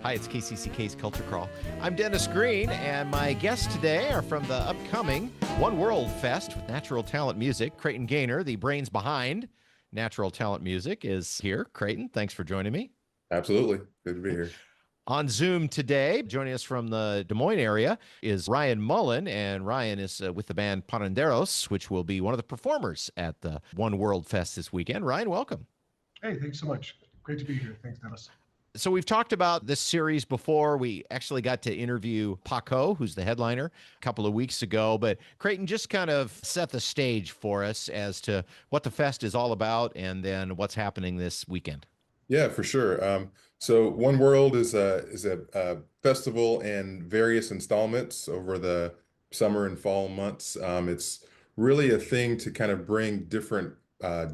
Hi, it's KCCK's Culture Crawl. I'm Dennis Green, and my guests today are from the upcoming One World Fest with Natural Talent Music. Creighton Gaynor, the brains behind Natural Talent Music, is here. Creighton, thanks for joining me. Absolutely. Good to be here. On Zoom today, joining us from the Des Moines area, is Ryan Mullin, and Ryan is with the band Parranderos, which will be one of the performers at the One World Fest this weekend. Ryan, welcome. Hey, thanks so much. Great to be here. Thanks, Dennis. So we've talked about this series before. We actually got to interview Paa Kow, who's the headliner, a couple of weeks ago. But Creighton, just kind of set the stage for us as to what the fest is all about and then what's happening this weekend. Yeah, for sure. So One World is a festival in various installments over the summer and fall months. It's really a thing to kind of bring different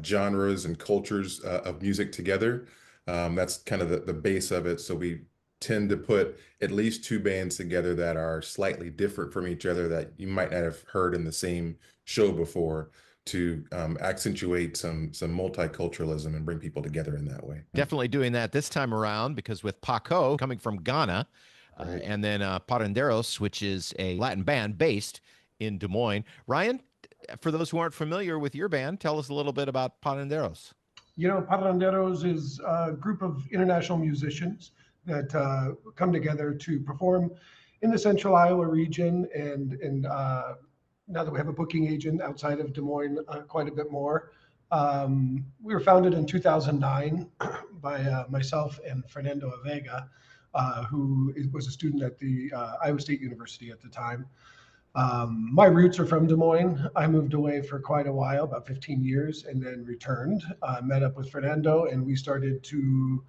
genres and cultures of music together. That's kind of the base of it. So we tend to put at least two bands together that are slightly different from each other that you might not have heard in the same show before to accentuate some multiculturalism and bring people together in that way. Definitely doing that this time around because with Paa Kow coming from Ghana, Right. and then Parranderos, which is a Latin band based in Des Moines. Ryan, for those who aren't familiar with your band, tell us a little bit about Parranderos. You know, Parranderos is a group of international musicians that come together to perform in the central Iowa region. And now that we have a booking agent outside of Des Moines, quite a bit more. We were founded in 2009 by myself and Fernando Avega, who was a student at the Iowa State University at the time. My roots are from Des Moines. I moved away for quite a while, about 15 years, and then returned, met up with Fernando, and we started to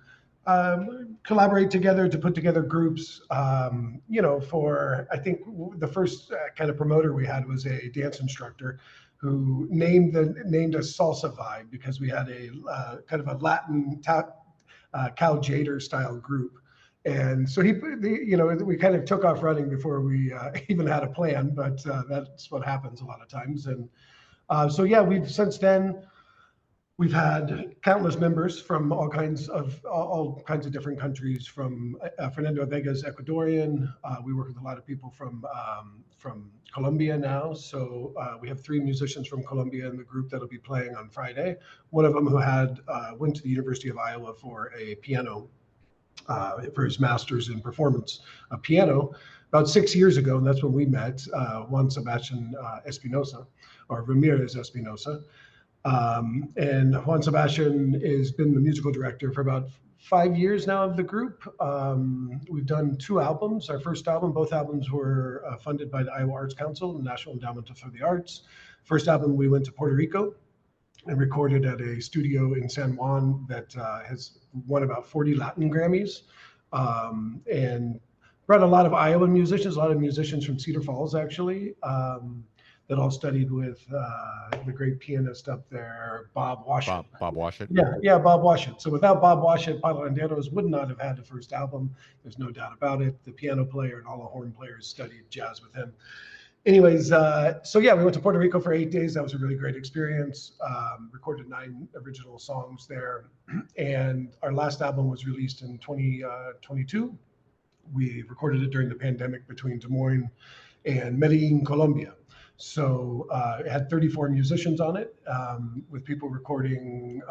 collaborate together to put together groups. For, I think the first kind of promoter we had was a dance instructor who named us Salsafied because we had a kind of a Latin Cal Jader style group. And so we kind of took off running before we even had a plan, but that's what happens a lot of times. And we've since then we've had countless members from all kinds of different countries. From Fernando Vega's Ecuadorian. We work with a lot of people from Colombia now. So we have 3 musicians from Colombia in the group that'll be playing on Friday. One of them who went to the University of Iowa for a piano. For his master's in performance of piano about 6 years ago, and that's when we met. Juan Sebastian Espinosa, or Ramirez Espinosa, and Juan Sebastian has been the musical director for about 5 years now of the group. We've done 2 albums. Our first album, both albums were funded by the Iowa Arts Council, the National Endowment for the Arts. First album, we went to Puerto Rico and recorded at a studio in San Juan that has won about 40 Latin Grammys, and brought a lot of Iowa musicians, a lot of musicians from Cedar Falls, actually, that all studied with the great pianist up there, Bob Washut. Bob Washut. Yeah, Bob Washut. So without Bob Washut, Parranderos would not have had the first album. There's no doubt about it. The piano player and all the horn players studied jazz with him. Anyways, we went to Puerto Rico for 8 days. That was a really great experience. Recorded 9 original songs there. And our last album was released in 2022. We recorded it during the pandemic between Des Moines and Medellin, Colombia. So it had 34 musicians on it, with people recording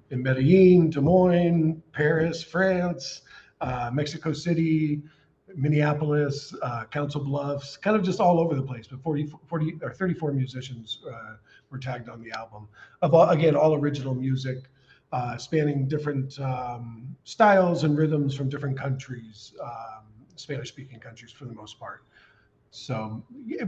in Medellin, Des Moines, Paris, France, Mexico City, Minneapolis, Council Bluffs, kind of just all over the place. But 40 or 34 musicians were tagged on the album. All original music, spanning different styles and rhythms from different countries, Spanish-speaking countries for the most part. So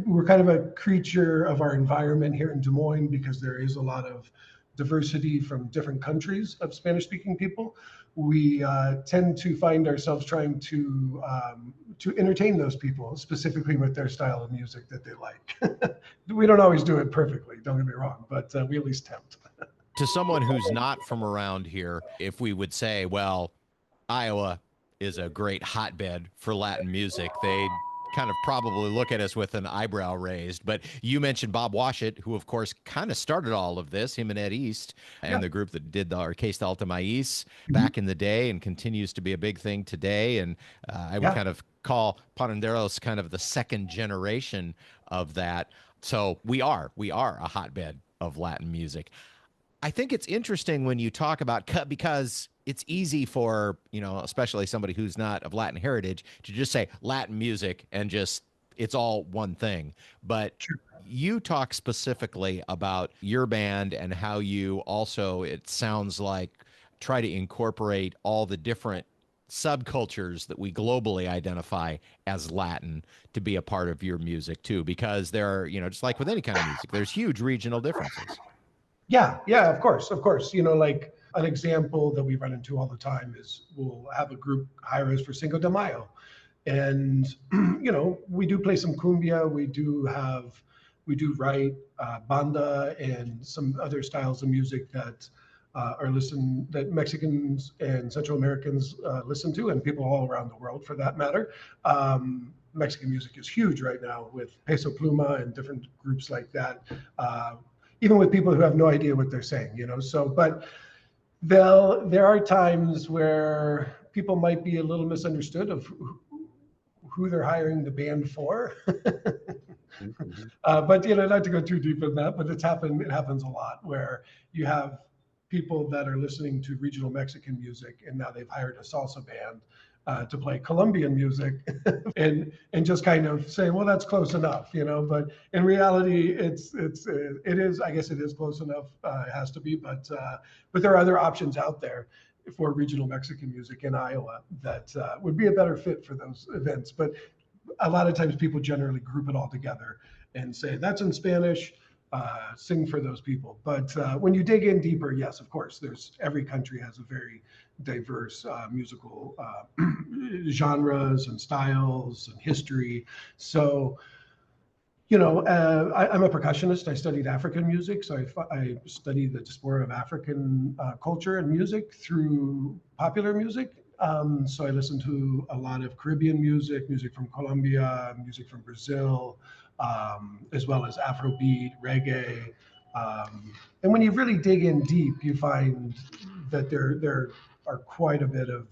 we're kind of a creature of our environment here in Des Moines because there is a lot of diversity from different countries of Spanish-speaking people. We tend to find ourselves trying to entertain those people, specifically with their style of music that they like. We don't always do it perfectly, don't get me wrong, but we at least attempt. To someone who's not from around here, if we would say, well, Iowa is a great hotbed for Latin music, they'd kind of probably look at us with an eyebrow raised. But you mentioned Bob Washut, who, of course, kind of started all of this, him and Ed East, and the group that did the Orquesta Alta Maíz back in the day and continues to be a big thing today. And I would kind of call Parranderos kind of the second generation of that. So we are a hotbed of Latin music. I think it's interesting when you talk about cut, because it's easy for, especially somebody who's not of Latin heritage, to just say Latin music and just, it's all one thing. But you talk specifically about your band and how you also, it sounds like, try to incorporate all the different subcultures that we globally identify as Latin to be a part of your music too, because there are, just like with any kind of music, there's huge regional differences. Yeah, of course. Like an example that we run into all the time is we'll have a group hire us for Cinco de Mayo. And, we do play some cumbia. We do write banda and some other styles of music that that Mexicans and Central Americans listen to, and people all around the world for that matter. Mexican music is huge right now with Peso Pluma and different groups like that. Even with people who have no idea what they're saying, but there are times where people might be a little misunderstood of who they're hiring the band for. But, not to go too deep in that, but it happens a lot where you have people that are listening to regional Mexican music and now they've hired a salsa band to play Colombian music and just kind of say, well, that's close enough, but in reality, it is, I guess it is close enough. It has to be, but there are other options out there for regional Mexican music in Iowa that would be a better fit for those events. But a lot of times people generally group it all together and say, that's in Spanish, sing for those people. But when you dig in deeper, yes, of course, every country has a very diverse musical genres and styles and history. So, I'm a percussionist. I studied African music. So I studied the diaspora of African culture and music through popular music. So I listen to a lot of Caribbean music from Colombia, music from Brazil, as well as Afrobeat, reggae. And when you really dig in deep, you find that there are quite a bit of,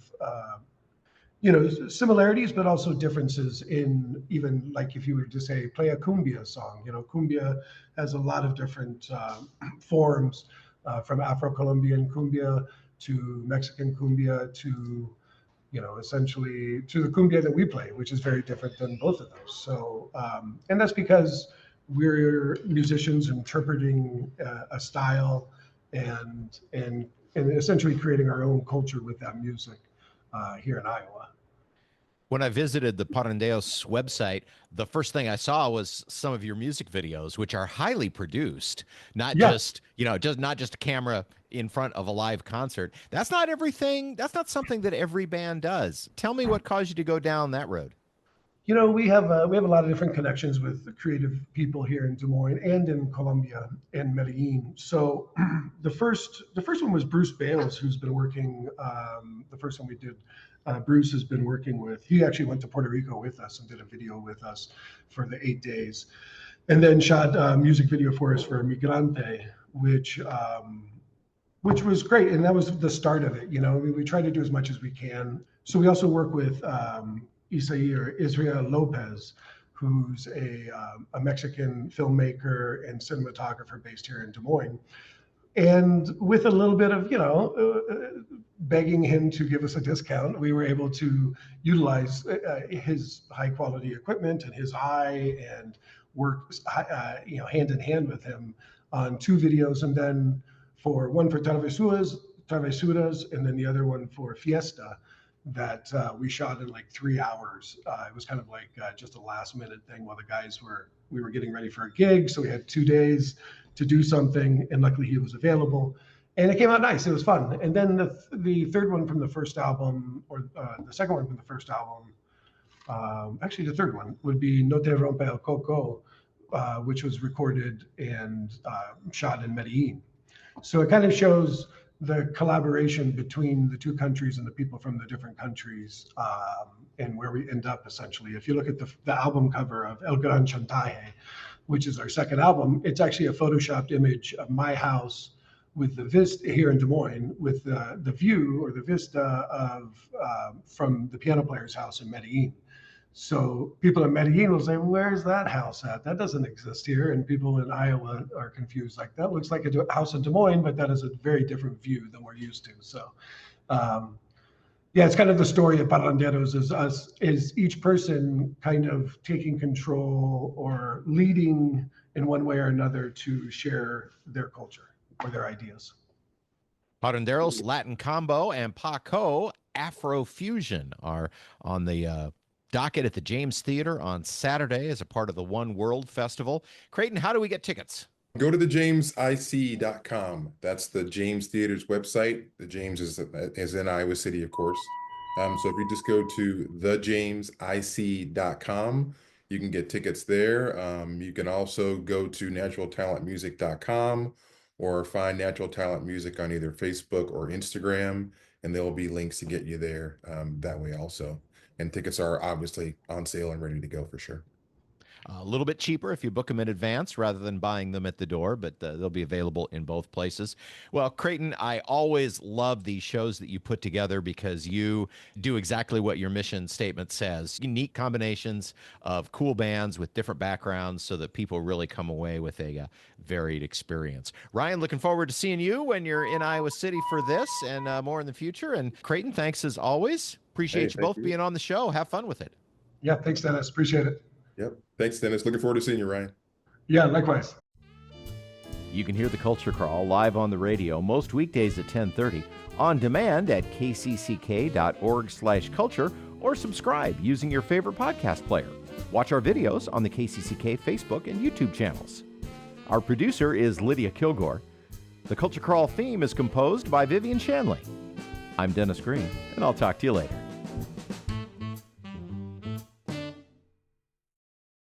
similarities, but also differences in even like if you were to say, play a cumbia song, cumbia has a lot of different forms from Afro-Colombian cumbia to Mexican cumbia to, essentially to the cumbia that we play, which is very different than both of those. So, and that's because we're musicians interpreting a style and essentially creating our own culture with that music here in Iowa. When I visited the Parranderos website, the first thing I saw was some of your music videos, which are highly produced, not just a camera in front of a live concert. That's not everything. That's not something that every band does. Tell me what caused you to go down that road. We have a lot of different connections with creative people here in Des Moines and in Colombia and Medellin. So the first one was Bruce Bales, who's been working. The first one we did, Bruce has been working with. He actually went to Puerto Rico with us and did a video with us for the 8 days, and then shot a music video for us for Migrante, which was great, and that was the start of it. We try to do as much as we can. So we also work with Israel Lopez, who's a Mexican filmmaker and cinematographer based here in Des Moines. And with a little bit of, begging him to give us a discount, we were able to utilize his high quality equipment and his eye and work, hand in hand with him on 2 videos. And then one for Travesuras, and then the other one for Fiesta, that we shot in like 3 hours. It was kind of like just a last minute thing while we were getting ready for a gig. So we had 2 days to do something, and luckily he was available, and it came out nice. It was fun. And then the third one from the first album, or the second one from the first album, actually the third one would be No Te Rompe el Coco, which was recorded and shot in Medellin. So it kind of shows the collaboration between the two countries and the people from the different countries, and where we end up essentially. If you look at the album cover of El Gran Chantaje, which is our second album, it's actually a photoshopped image of my house with the vista here in Des Moines, with the view or the vista of from the piano player's house in Medellin. So people in Medellin will say, well, where's that house at? That doesn't exist here. And people in Iowa are confused. Like, that looks like a house in Des Moines, but that is a very different view than we're used to. So, yeah, it's kind of the story of Parranderos is each person kind of taking control or leading in one way or another to share their culture or their ideas. Parranderos Latin Combo and Paa Kow Afro-Fusion are on the docket at the James Theater on Saturday as a part of the One World Festival. Creighton, how do we get tickets? Go to thejamesic.com. That's the James Theater's website. The James is in Iowa City, of course. So if you just go to thejamesic.com, you can get tickets there. You can also go to naturaltalentmusic.com or find Natural Talent Music on either Facebook or Instagram, and there will be links to get you there that way also. And tickets are obviously on sale and ready to go for sure. A little bit cheaper if you book them in advance rather than buying them at the door, but they'll be available in both places. Well, Creighton, I always love these shows that you put together because you do exactly what your mission statement says. Unique combinations of cool bands with different backgrounds so that people really come away with a varied experience. Ryan, looking forward to seeing you when you're in Iowa City for this and more in the future. And Creighton, thanks as always. Appreciate you both being on the show. Have fun with it. Yeah, thanks, Dennis. Appreciate it. Yep. Thanks, Dennis. Looking forward to seeing you, Ryan. Yeah, likewise. You can hear the Culture Crawl live on the radio most weekdays at 10:30, on demand at kcck.org/culture, or subscribe using your favorite podcast player. Watch our videos on the KCCK Facebook and YouTube channels. Our producer is Lydia Kilgore. The Culture Crawl theme is composed by Vivian Shanley. I'm Dennis Green, and I'll talk to you later.